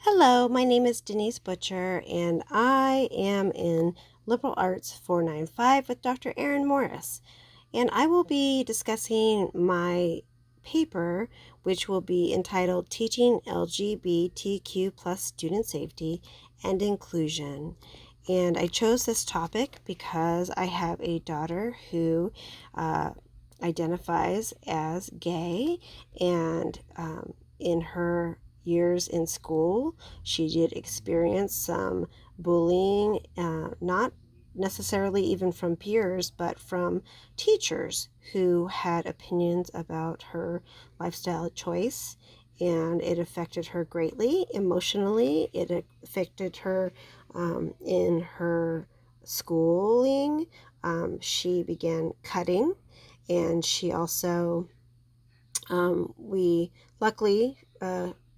Hello, my name is Denise Butcher, and I am in Liberal Arts 495 with Dr. Erin Morris. And I will be discussing my paper, which will be entitled Teaching LGBTQ plus Student Safety and Inclusion. And I chose this topic because I have a daughter who identifies as gay, and in her years in school, she did experience some bullying, not necessarily even from peers, but from teachers who had opinions about her lifestyle choice. And it affected her greatly emotionally. It affected her in her schooling. She began cutting, and she also, we luckily,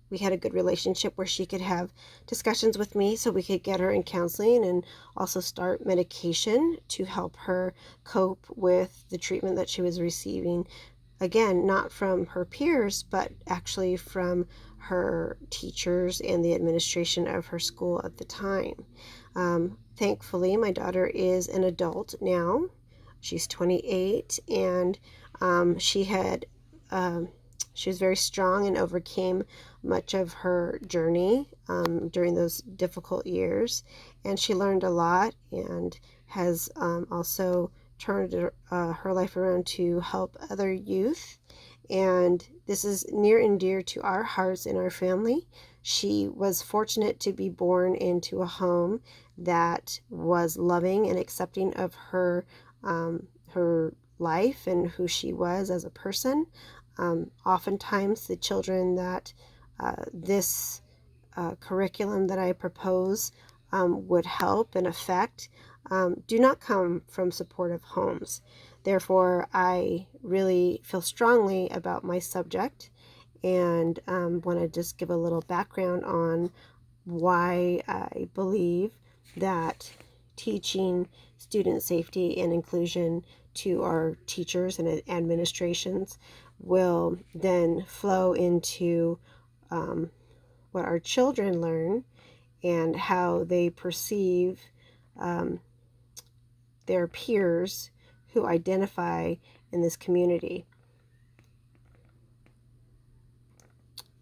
we had a good relationship where she could have discussions with me so we could get her in counseling and also start medication to help her cope with the treatment that she was receiving. Again, not from her peers, but actually from her teachers and the administration of her school at the time. Thankfully, my daughter is an adult now. She's 28, and she had she was very strong and overcame much of her journey during those difficult years. And she learned a lot and has also turned her life around to help other youth. And this is near and dear to our hearts and our family. She was fortunate to be born into a home that was loving and accepting of her life and who she was as a person. Oftentimes, the children that this curriculum that I propose would help and affect do not come from supportive homes. Therefore, I really feel strongly about my subject and want to just give a little background on why I believe that teaching student safety and inclusion to our teachers and administrations will then flow into what our children learn and how they perceive um, their peers who identify in this community.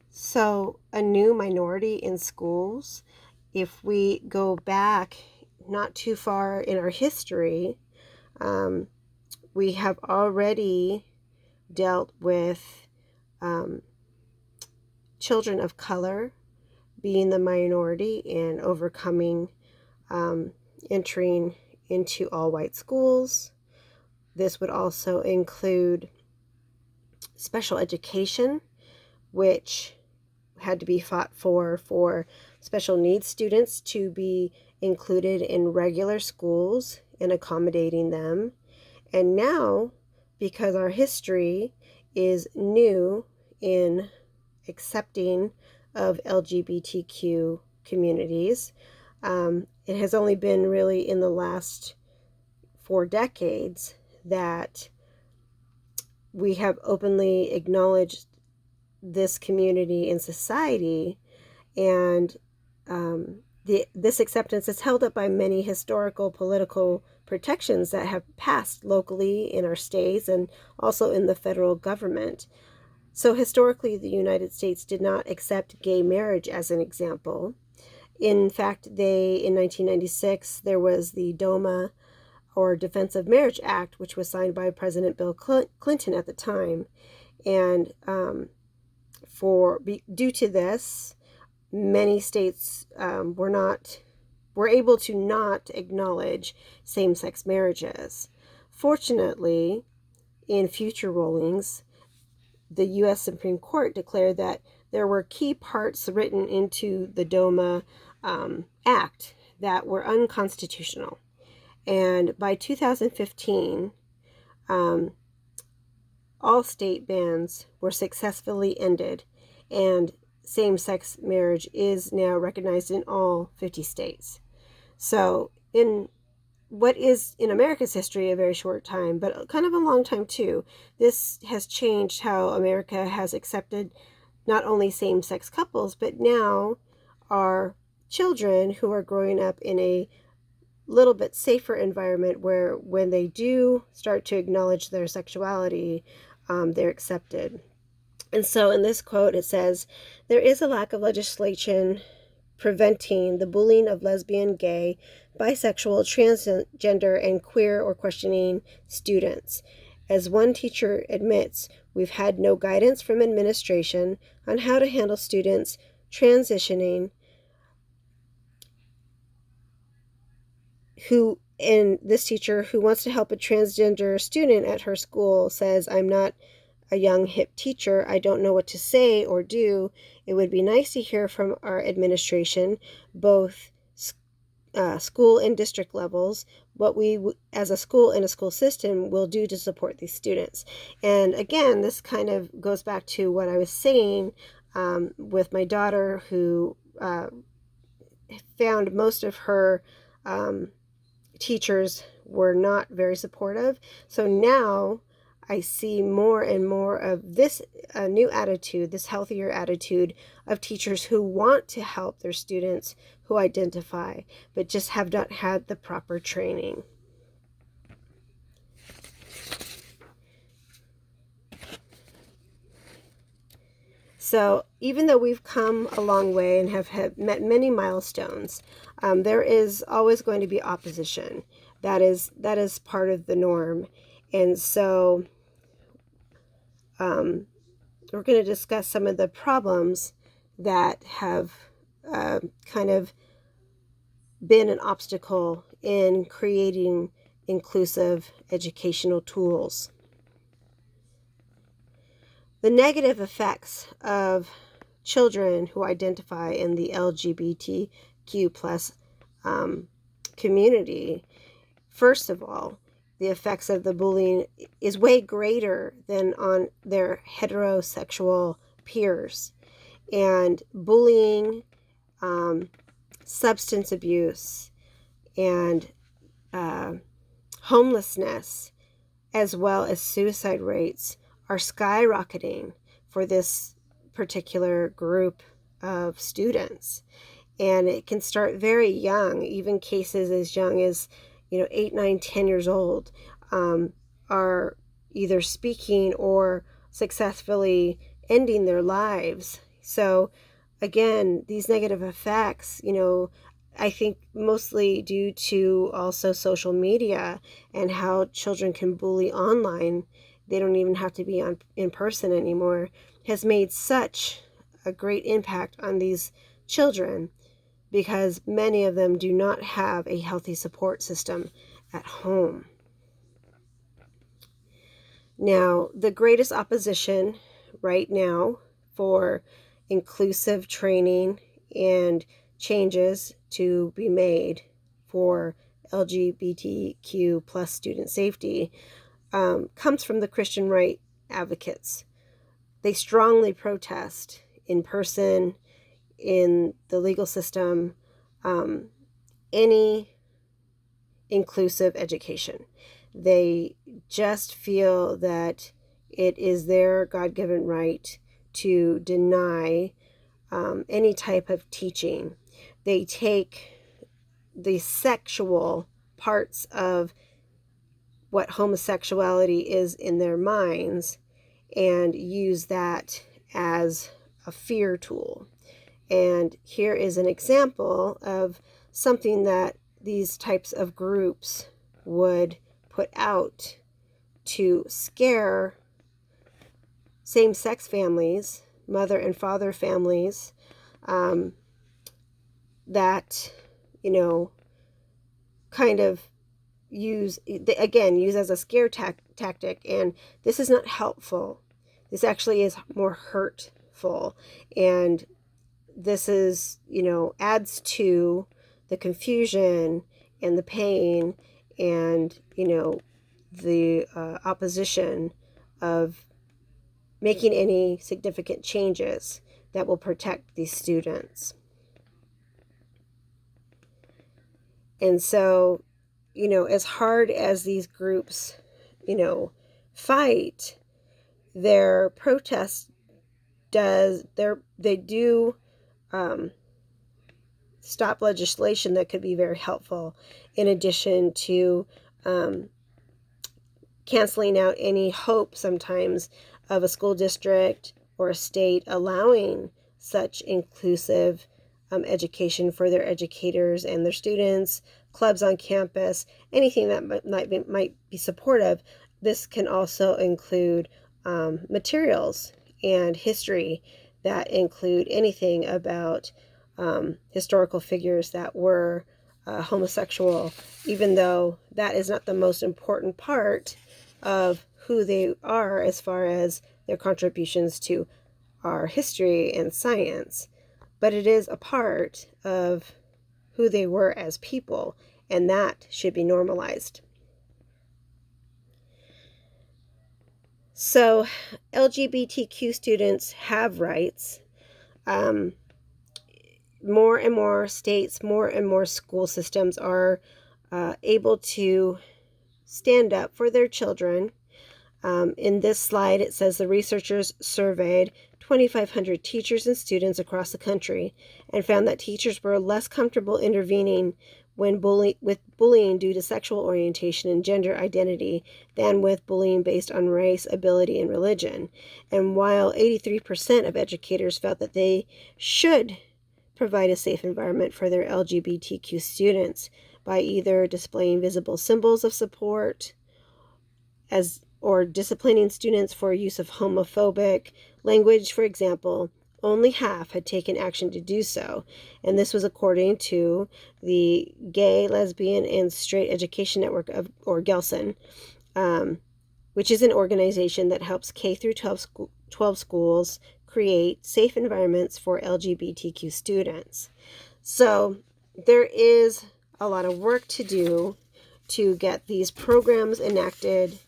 So, a new minority in schools, if we go back not too far in our history, we have already dealt with children of color being the minority and overcoming entering into all white schools. This would also include special education, which had to be fought for special needs students to be included in regular schools and accommodating them. And now, because our history is new in accepting of LGBTQ communities, it has only been really in the last 4 decades that we have openly acknowledged this community in society, and this acceptance is held up by many historical political protections that have passed locally in our states and also in the federal government. So historically, the United States did not accept gay marriage as an example. In fact, in 1996, there was the DOMA, or Defense of Marriage Act, which was signed by President Bill Clinton at the time. And due to this, many states were able to not acknowledge same-sex marriages. Fortunately, in future rulings, the U.S. Supreme Court declared that there were key parts written into the DOMA Act that were unconstitutional. And by 2015, all state bans were successfully ended, and same-sex marriage is now recognized in all 50 states. So in what is in America's history a very short time, but kind of a long time too, this has changed how America has accepted not only same-sex couples, but now are children who are growing up in a little bit safer environment where when they do start to acknowledge their sexuality, they're accepted. And so in this quote, it says, "There is a lack of legislation preventing the bullying of lesbian, gay, bisexual, transgender, and queer or questioning students. As one teacher admits, we've had no guidance from administration on how to handle students transitioning and this teacher who wants to help a transgender student at her school says, I'm not a young hip teacher. I don't know what to say or do. It would be nice to hear from our administration, both school and district levels, what we as a school and a school system will do to support these students." And again, this kind of goes back to what I was saying with my daughter, who found most of her teachers were not very supportive. So now I see more and more of this new attitude, this healthier attitude of teachers who want to help their students who identify, but just have not had the proper training. So even though we've come a long way and have met many milestones, there is always going to be opposition. That is part of the norm. And so we're going to discuss some of the problems that have kind of been an obstacle in creating inclusive educational tools. The negative effects of children who identify in the LGBTQ plus community, first of all, the effects of the bullying is way greater than on their heterosexual peers. And bullying, substance abuse, and homelessness, as well as suicide rates, are skyrocketing for this particular group of students. And it can start very young. Even cases as young as 8, 9, 10 years old are either speaking or successfully ending their lives. So again, these negative effects, I think mostly due to also social media and how children can bully online, they don't even have to be in person anymore, has made such a great impact on these children, because many of them do not have a healthy support system at home. Now, the greatest opposition right now for inclusive training and changes to be made for LGBTQ plus student safety comes from the Christian right advocates. They strongly protest in person, in the legal system, any inclusive education. They just feel that it is their God-given right to deny any type of teaching. They take the sexual parts of what homosexuality is in their minds and use that as a fear tool. And here is an example of something that these types of groups would put out to scare same-sex families, mother and father families, that, kind of use as a scare tactic. And this is not helpful. This actually is more hurtful. And this is, adds to the confusion and the pain and, the opposition of making any significant changes that will protect these students. And so, as hard as these groups, fight, their protest they do stop legislation that could be very helpful, in addition to canceling out any hope sometimes of a school district or a state allowing such inclusive education for their educators and their students, clubs on campus, anything that might be supportive. This can also include materials and history that include anything about historical figures that were homosexual, even though that is not the most important part of who they are as far as their contributions to our history and science. But it is a part of who they were as people, and that should be normalized. So LGBTQ students have rights. More and more states, more and more school systems are able to stand up for their children. In this slide, it says the researchers surveyed 2,500 teachers and students across the country and found that teachers were less comfortable intervening with bullying due to sexual orientation and gender identity than with bullying based on race, ability, and religion. And while 83% of educators felt that they should provide a safe environment for their LGBTQ students by either displaying visible symbols of support or disciplining students for use of homophobic language, for example, only half had taken action to do so. And this was according to the Gay, Lesbian, and Straight Education Network, or GELSON, which is an organization that helps K through 12 schools create safe environments for LGBTQ students. So there is a lot of work to do to get these programs enacted,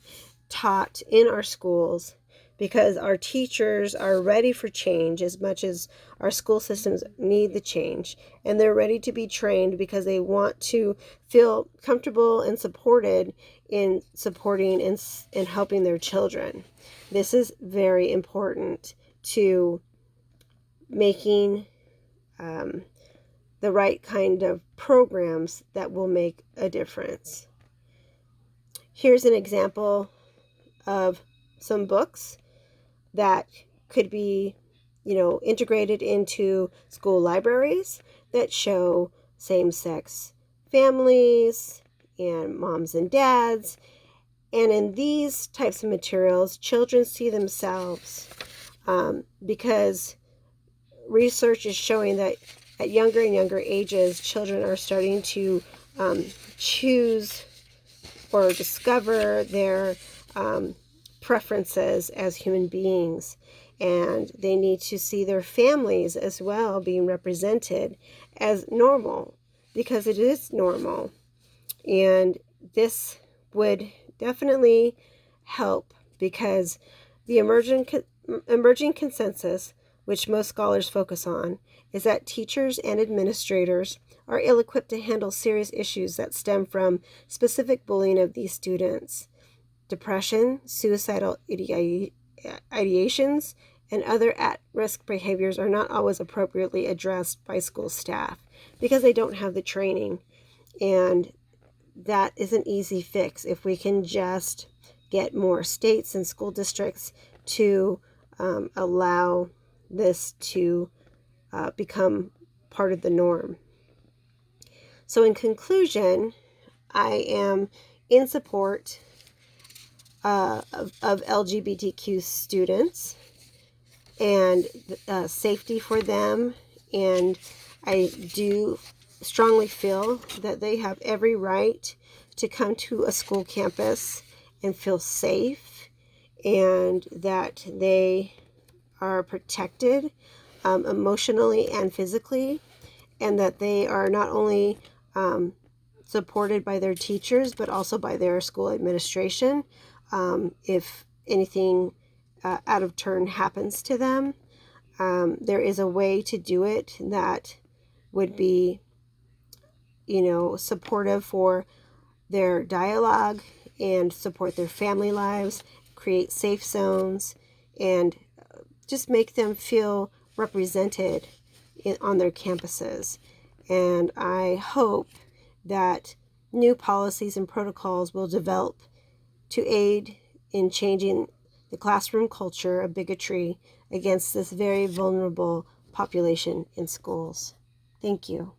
taught in our schools, because our teachers are ready for change as much as our school systems need the change. And they're ready to be trained because they want to feel comfortable and supported in supporting and helping their children. This is very important to making the right kind of programs that will make a difference. Here's an example of some books that could be, integrated into school libraries that show same-sex families and moms and dads. And in these types of materials, children see themselves because research is showing that at younger and younger ages, children are starting to choose or discover their preferences as human beings, and they need to see their families as well being represented as normal, because it is normal. And this would definitely help, because the emerging consensus, which most scholars focus on, is that teachers and administrators are ill-equipped to handle serious issues that stem from specific bullying of these students. Depression, suicidal ideations, and other at-risk behaviors are not always appropriately addressed by school staff because they don't have the training. And that is an easy fix if we can just get more states and school districts to allow this to become part of the norm. So in conclusion, I am in support of LGBTQ students and safety for them, and I do strongly feel that they have every right to come to a school campus and feel safe, and that they are protected emotionally and physically, and that they are not only supported by their teachers but also by their school administration if anything out of turn happens to them. There is a way to do it that would be, supportive for their dialogue and support their family lives, create safe zones, and just make them feel represented on their campuses. and I hope that new policies and protocols will develop to aid in changing the classroom culture of bigotry against this very vulnerable population in schools. Thank you.